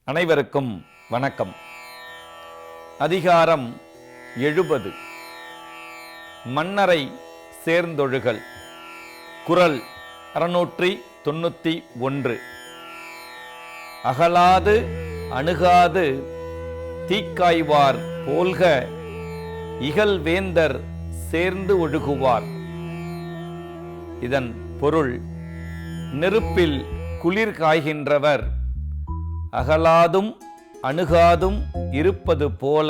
அனைவருக்கும் வணக்கம். அதிகாரம் 70 மன்னரை சேர்ந்தொழுகல். குறள் 691. அகலாது அணுகாது தீக்காய்வார் போல்க இகழ்வேந்தர் சேர்ந்து ஒழுகுவார். இதன் பொருள், நெருப்பில் குளிர் காய்கின்றவர் அகலாதும் அணுகாதும் இருப்பது போல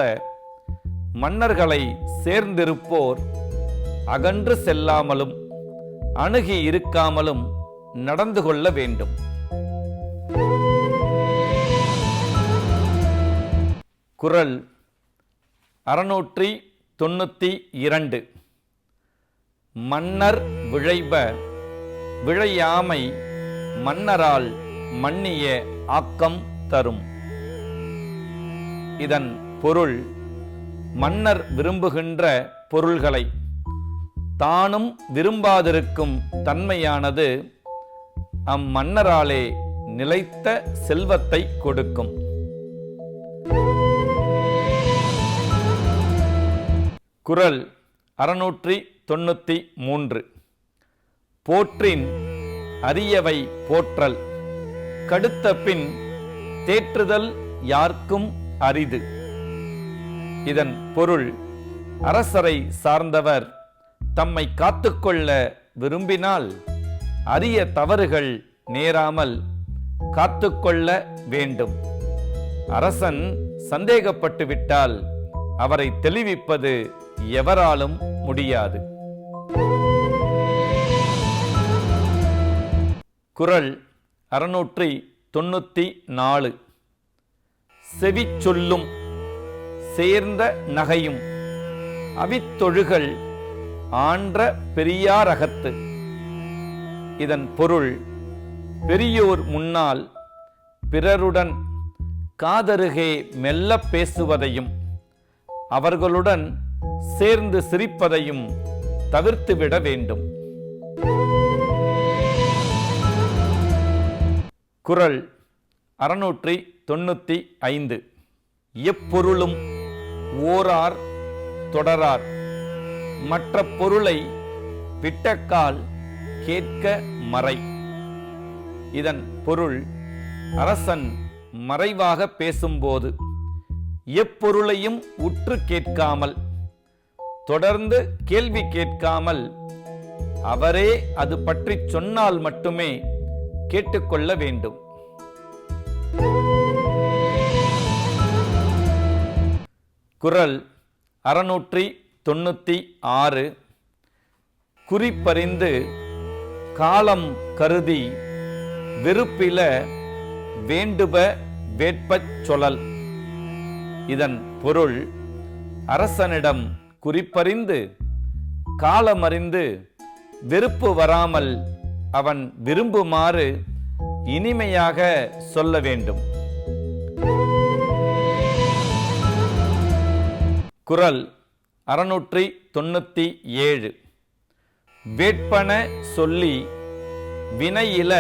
மன்னர்களை சேர்ந்திருப்போர் அகன்று செல்லாமலும் அணுகி இருக்காமலும் நடந்து கொள்ள வேண்டும். குறள் 692. மன்னர் விழைப விழையாமை மன்னரால் மன்னிய ஆக்கம் தரும். இதன் பொருள், மன்னர் விரும்புகின்ற பொருள்களை தானும் விரும்பாதிருக்கும் தன்மையானது அம்மன்னராலே நிலைத்த செல்வத்தை கொடுக்கும். குறள் 693. போற்றின் அரியவை போற்றல், கடுத்த பின் தேற்றுதல் யார்க்கும் அரிது. இதன் பொருள், அரசரை சார்ந்தவர் தம்மை காத்துக்கொள்ள விரும்பினால் அரிய தவறுகள் நேராமல் காத்துக்கொள்ள வேண்டும். அரசன் சந்தேகப்பட்டு விட்டால் அவரை தெளிவிப்பது எவராலும் முடியாது. குறள் 694. செவி சொல்லும் சேர்ந்த நகையும் அவித்தொழுகல் ஆன்ற பெரியாரகத்து. இதன் பொருள், பெரியோர் முன்னால் பிறருடன் காதருகே மெல்ல பேசுவதையும் அவர்களுடன் சேர்ந்து சிரிப்பதையும் தவிர்த்துவிட வேண்டும். குறள் 695. எப்பொருளும் ஓரார் தொடரார், மற்ற பொருளை விட்டக்கால் கேட்க மறை. இதன் பொருள், அரசன் மறைவாக பேசும்போது எப்பொருளையும் உற்று கேட்காமல், தொடர்ந்து கேள்வி கேட்காமல் அவரே அது பற்றி சொன்னால் மட்டுமே கேட்டுக்கொள்ள வேண்டும். குறள் 696. குறிப்பறிந்து காலம் கருதி வெறுப்பில வேண்டுப வேட்பச் சொலல். இதன் பொருள், அரசனிடம் குறிப்பறிந்து காலமறிந்து வெறுப்பு வராமல் அவன் விரும்புமாறு இனிமையாக சொல்ல வேண்டும். குறள் 697. வேட்பன சொல்லி வினையில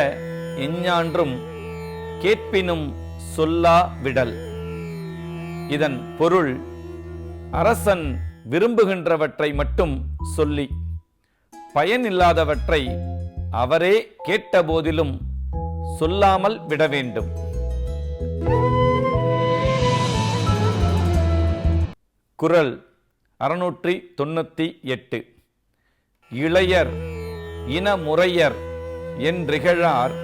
எஞ்ஞான்றும் கேட்பினும் சொல்லா விடல். இதன் பொருள், அரசன் விரும்புகின்றவற்றை மட்டும் சொல்லி பயனில்லாதவற்றை அவரே கேட்டபோதிலும் சொல்லாமல் விட வேண்டும். குறள் 698. இளையர் இனமுறையர் என்றிகழார்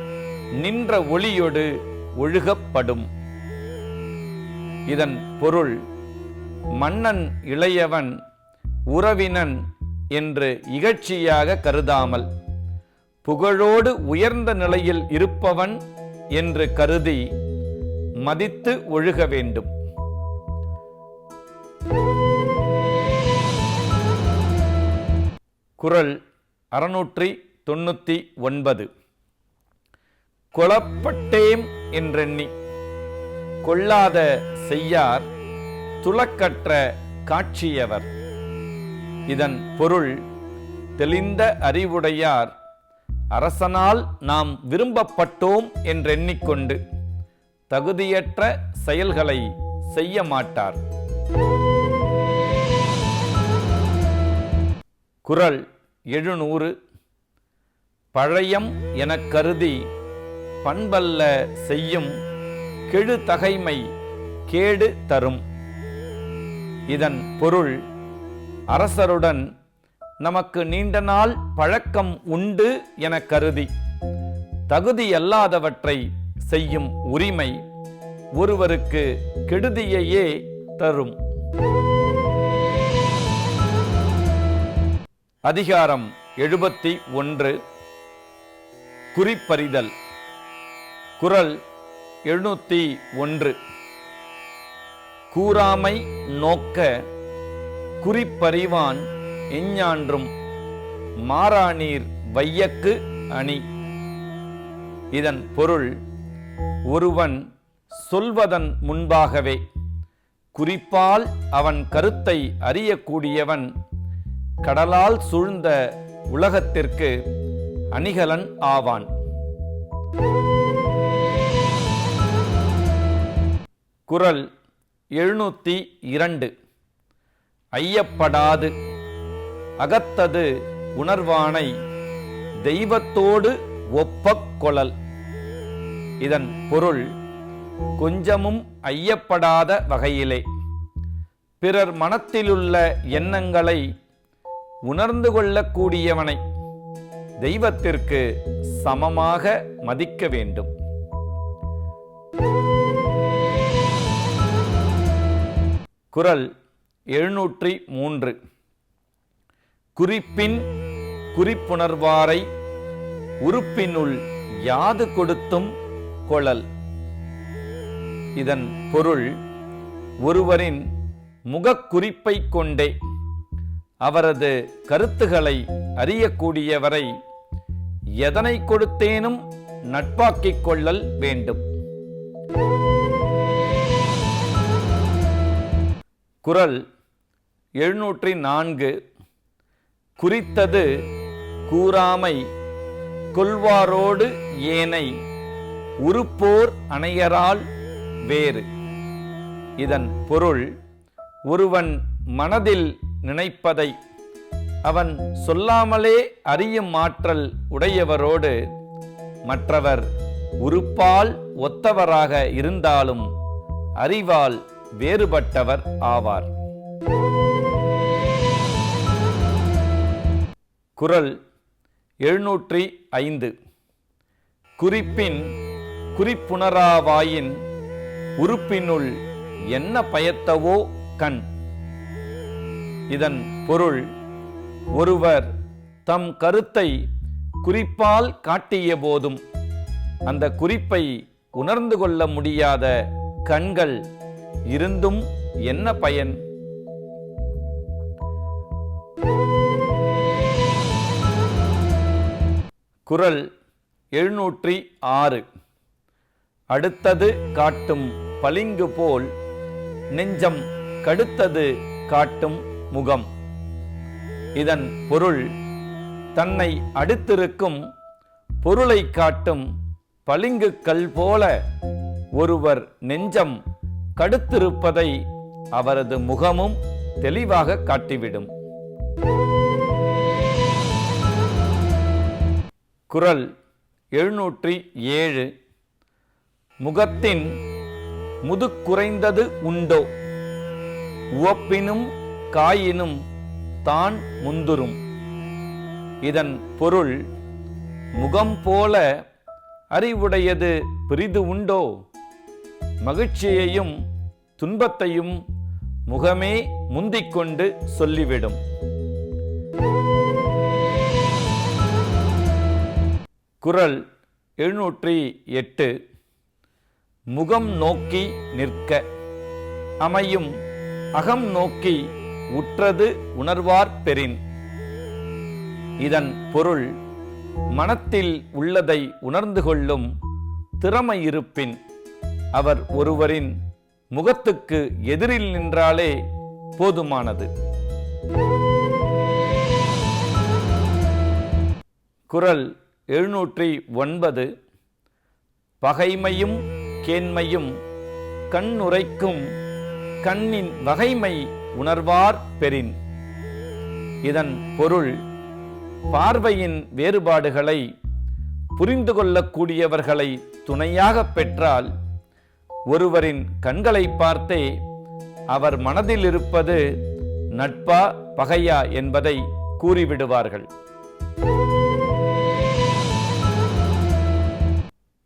நின்ற ஒளியொடு ஒழுகப்படும். இதன் பொருள், மன்னன் இளையவன் உறவினன் என்று இகழ்ச்சியாக கருதாமல் புகழோடு உயர்ந்த நிலையில் இருப்பவன் என்று கருதி மதித்து ஒழுக வேண்டும். குறள் 699. கொளப்பட்டேம் என்றெண்ணி கொள்ளாத செய்யார் துளக்கற்ற காட்சியவர். இதன் பொருள், தெளிந்த அறிவுடையார் அரசனால் நாம் விரும்பப்பட்டோம் என்றெண்ணிக்கொண்டு தகுதியற்ற செயல்களை செய்ய மாட்டார். குறள் 700. பழையம் எனக் கருதி பண்பல்ல செய்யும் கெழு தகைமை கேடு தரும். இதன் பொருள், அரசருடன் நமக்கு நீண்ட நாள் பழக்கம் உண்டு என கருதி தகுதியல்லாதவற்றை செய்யும் உரிமை ஒருவருக்கு கெடுதியையே தரும். அதிகாரம் 71. குறிப்பறிதல். குறள் 701. கூறாமை நோக்க குறிப்பறிவான் எஞ்ஞான்றும் மாறாநீர் வையக்கு அணி. இதன் பொருள், ஒருவன் சொல்வதன் முன்பாகவே குறிப்பால் அவன் கருத்தை அறியக்கூடியவன் கடலால் சூழ்ந்த உலகத்திற்கு அணிகலன் ஆவான். குறள் 702. ஐயப்படாது அகத்தது உணர்வானை தெய்வத்தோடு ஒப்பக் கொளல். இதன் பொருள், கொஞ்சமும் ஐயப்படாத வகையிலே பிறர் மனத்திலுள்ள எண்ணங்களை உணர்ந்து கொள்ளக்கூடியவனை தெய்வத்திற்கு சமமாக மதிக்க வேண்டும். குறள் 703. குறிப்பின் குறிப்புணர்வாரை உறுப்பினுள் யாது கொடுத்தும் கொளல். இதன் பொருள், ஒருவரின் முகக்குறிப்பை கொண்டே அவரது கருத்துக்களை அறியக்கூடியவரை எதனை கொடுத்தேனும் நட்பாக்கிக் கொள்ளல் வேண்டும். குறள் 704. குறித்தது கூறாமை கொள்வாரோடு ஏனை உறுப்போர் அணையரால் வேறு. இதன் பொருள், ஒருவன் மனதில் நினைப்பதை அவன் சொல்லாமலே அறியும் ஆற்றல் உடையவரோடு மற்றவர் உறுப்பால் ஒத்தவராக இருந்தாலும் அறிவால் வேறுபட்டவர் ஆவார். குறள் 705. குறிப்பின் குறிப்புணராவாயின் உறுப்பினுள் என்ன பயத்தவோ கண். இதன் பொருள், ஒருவர் தம் கருத்தை குறிப்பால் காட்டிய போதும் அந்த குறிப்பை உணர்ந்து கொள்ள முடியாத கண்கள் இருந்தும் என்ன பயன்? குறள் 706. அடுத்தது காட்டும் பளிங்கு போல் நெஞ்சம் கடுத்தது காட்டும் முகம். இதன் பொருள், தன்னை அடுத்திருக்கும் பொருளை காட்டும் பளிங்கு கல் போல ஒருவர் நெஞ்சம் கடுத்திருப்பதை அவரது முகமும் தெளிவாக காட்டிவிடும். குறள் 707. முகத்தின் முதுக்குறைந்தது உண்டோ உவப்பினும் காயினும் தான் முந்துரும். இதன் பொருள், முகம் போல அறிவுடையது பிரிது உண்டோ? மகிழ்ச்சியையும் துன்பத்தையும் முகமே முந்திக்கொண்டு சொல்லிவிடும். குறள் 708. முகம் நோக்கி நிற்க அமையும் அகம் நோக்கி உற்றது உணர்வார் பெறின். இதன் பொருள், மனத்தில் உள்ளதை உணர்ந்து கொள்ளும் திறமை இருப்பின் அவர் ஒருவரின் முகத்துக்கு எதிரில் நின்றாலே போதுமானது. குறள் 709. பகைமையும் கேண்மையும் கண்ணுரைக்கும் கண்ணின் வகைமை உணர்வார் பெறின். இதன் பொருள், பார்வையின் வேறுபாடுகளை புரிந்து கொள்ளக்கூடியவர்களை துணையாக பெற்றால் ஒருவரின் கண்களை பார்த்தே அவர் மனதில் இருப்பது நட்பா பகையா என்பதை கூறிவிடுவார்கள்.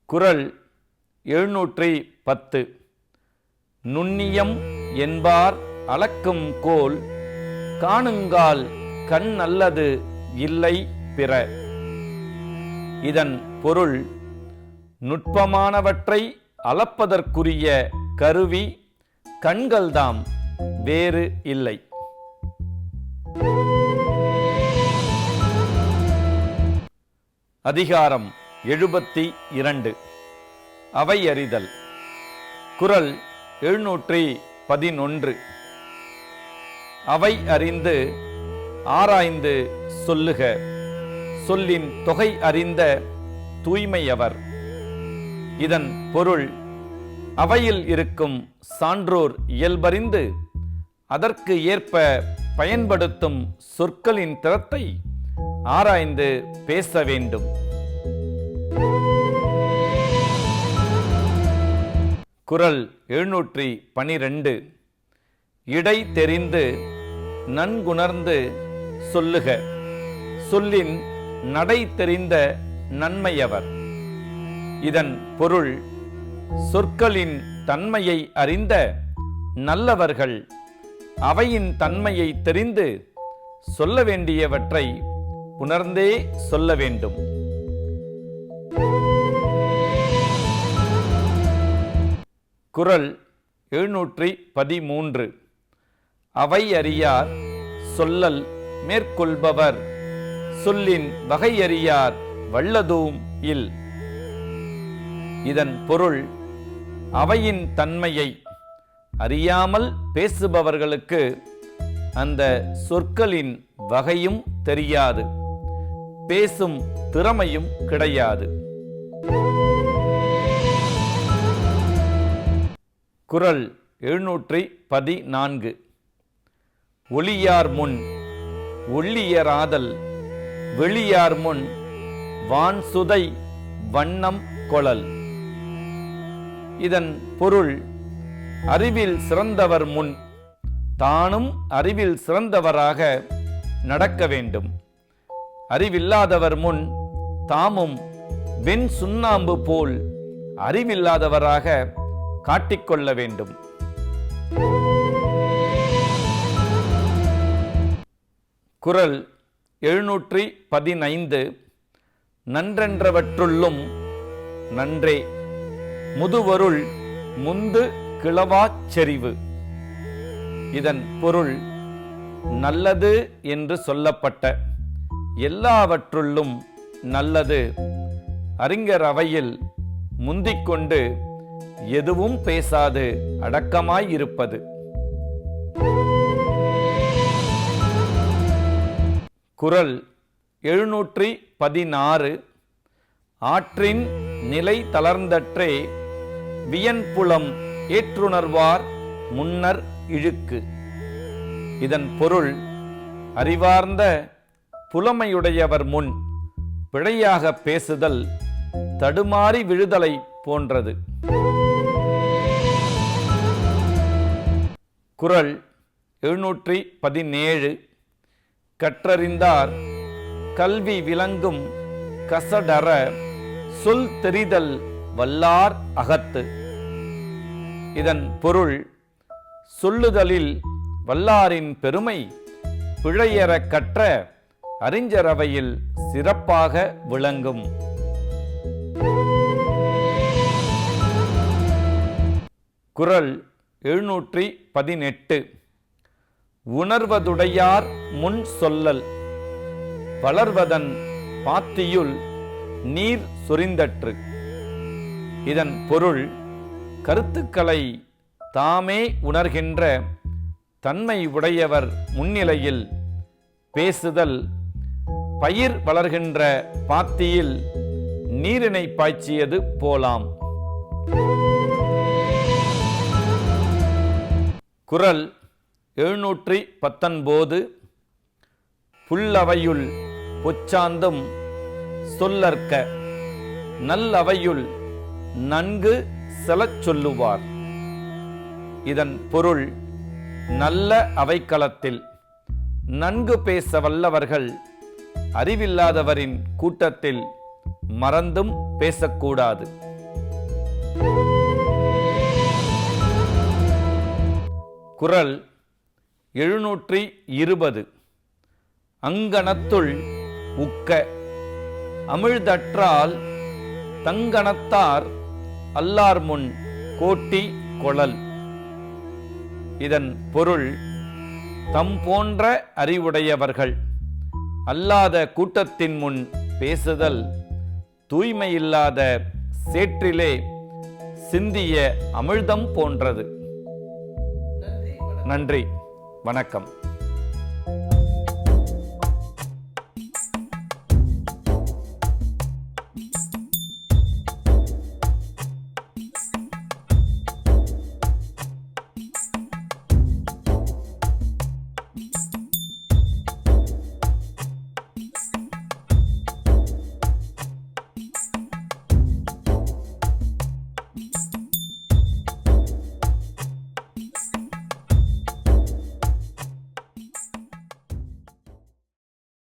குறள் 710. நுண்ணியம் என்பார் அளக்கும் கோல் காணுங்கால் கண் அல்லது இல்லை பிற. இதன் பொருள், நுட்பமானவற்றை அளப்பதற்குரிய கருவி கண்கள்தாம், வேறு இல்லை. அதிகாரம் 72. அவை அறிதல். குறள் 711. அவை அறிந்து ஆராய்ந்து சொல்லுக, சொல்லின் தொகை அறிந்த தூய்மையவர். இதன் பொருள், அவையில் இருக்கும் சான்றோர் இயல்பறிந்து அதற்கு ஏற்ப பயன்படுத்தும் சொற்களின் திறத்தை ஆராய்ந்து பேச வேண்டும். குறள் 712. இடை தெரிந்து நன்குணர்ந்து சொல்லுக, சொல்லின் நடை தெரிந்த நன்மையவர். இதன் பொருள், சொற்களின் தன்மையை அறிந்த நல்லவர்கள் அவையின் தன்மையை தெரிந்து சொல்ல வேண்டியவற்றை உணர்ந்தே சொல்ல வேண்டும். குறள் 713. அவை அறியார் சொல்லல் மேற்கொள்பவர் சொல்லின் வகை அறியார் வல்லதூம் இல். இதன் பொருள், அவையின் தன்மையை அறியாமல் பேசுபவர்களுக்கு அந்த சொற்களின் வகையும் தெரியாது, பேசும் திறமையும் கிடையாது. குறள் 714. ஒளியார் முன் ஒள்ளியராதல் வெளியார் முன் வான்சுதை வண்ணம் கொளல். இதன் பொருள், அறிவில் சிறந்தவர் முன் தானும் அறிவில் சிறந்தவராக நடக்க வேண்டும். அறிவில்லாதவர் முன் தாமும் வெண் சுண்ணாம்பு போல் அறிவில்லாதவராக காட்டிக்கொள்ள வேண்டும். குறள் 715. நன்றென்றவற்றுள்ளும் நன்றே முதுவருள் முந்து கிளவாச் செறிவு. இதன் பொருள், நல்லது என்று சொல்லப்பட்ட எல்லாவற்றுள்ளும் நல்லது அறிஞர் அவையில் முந்திக்கொண்டு எதுவும் பேசாது அடக்கமாயிருப்பது. குறள் 716. ஆற்றின் நிலை தளர்ந்தற்றே வியன்புலம் ஏற்றுணர்வார் முன்னர் இழுக்கு. இதன் பொருள், அறிவார்ந்த புலமையுடையவர் முன் பிழையாக பேசுதல் தடுமாறி விழுதலை போன்றது. குறள் 717. கற்றறிந்தார் கல்வி விளங்கும் கசடற சொல் தெரிதல் வல்லார் அகத்து. இதன் பொருள், சொல்லுதலில் வல்லாரின் பெருமை பிழையற கற்ற அறிஞரவையில் சிறப்பாக விளங்கும். குறள் 718. உணர்வதுடையார் முன் சொல்லல் வளர்வதன் பாத்தியுள் நீர் சொரிந்தற்று. இதன் பொருள், கருத்துக்களை தாமே உணர்கின்ற தன்மை உடையவர் முன்னிலையில் பேசுதல் பயிர் வளர்கின்ற பாத்தியில் நீரினை பாய்ச்சியது போலாம். குறள் 719. புல்லவையுள் பொச்சாந்தும் சொல்லற்க நல்லவையுள் நன்கு செலச் சொல்லுவார். இதன் பொருள், நல்ல அவைக்களத்தில் நன்கு பேச வல்லவர்கள் அறிவில்லாதவரின் கூட்டத்தில் மறந்தும் பேசக்கூடாது. குறள் 720. அங்கணத்துள் உக்க அமிழ்தற்றால் தங்கணத்தார் அல்லார் முன் கோட்டி கொளல். இதன் பொருள், தம் போன்ற அறிவுடையவர்கள் அல்லாத கூட்டத்தின் முன் பேசுதல் தூய்மையில்லாத சேற்றிலே சிந்திய அமிழ்தம் போன்றது. நன்றி, வணக்கம்.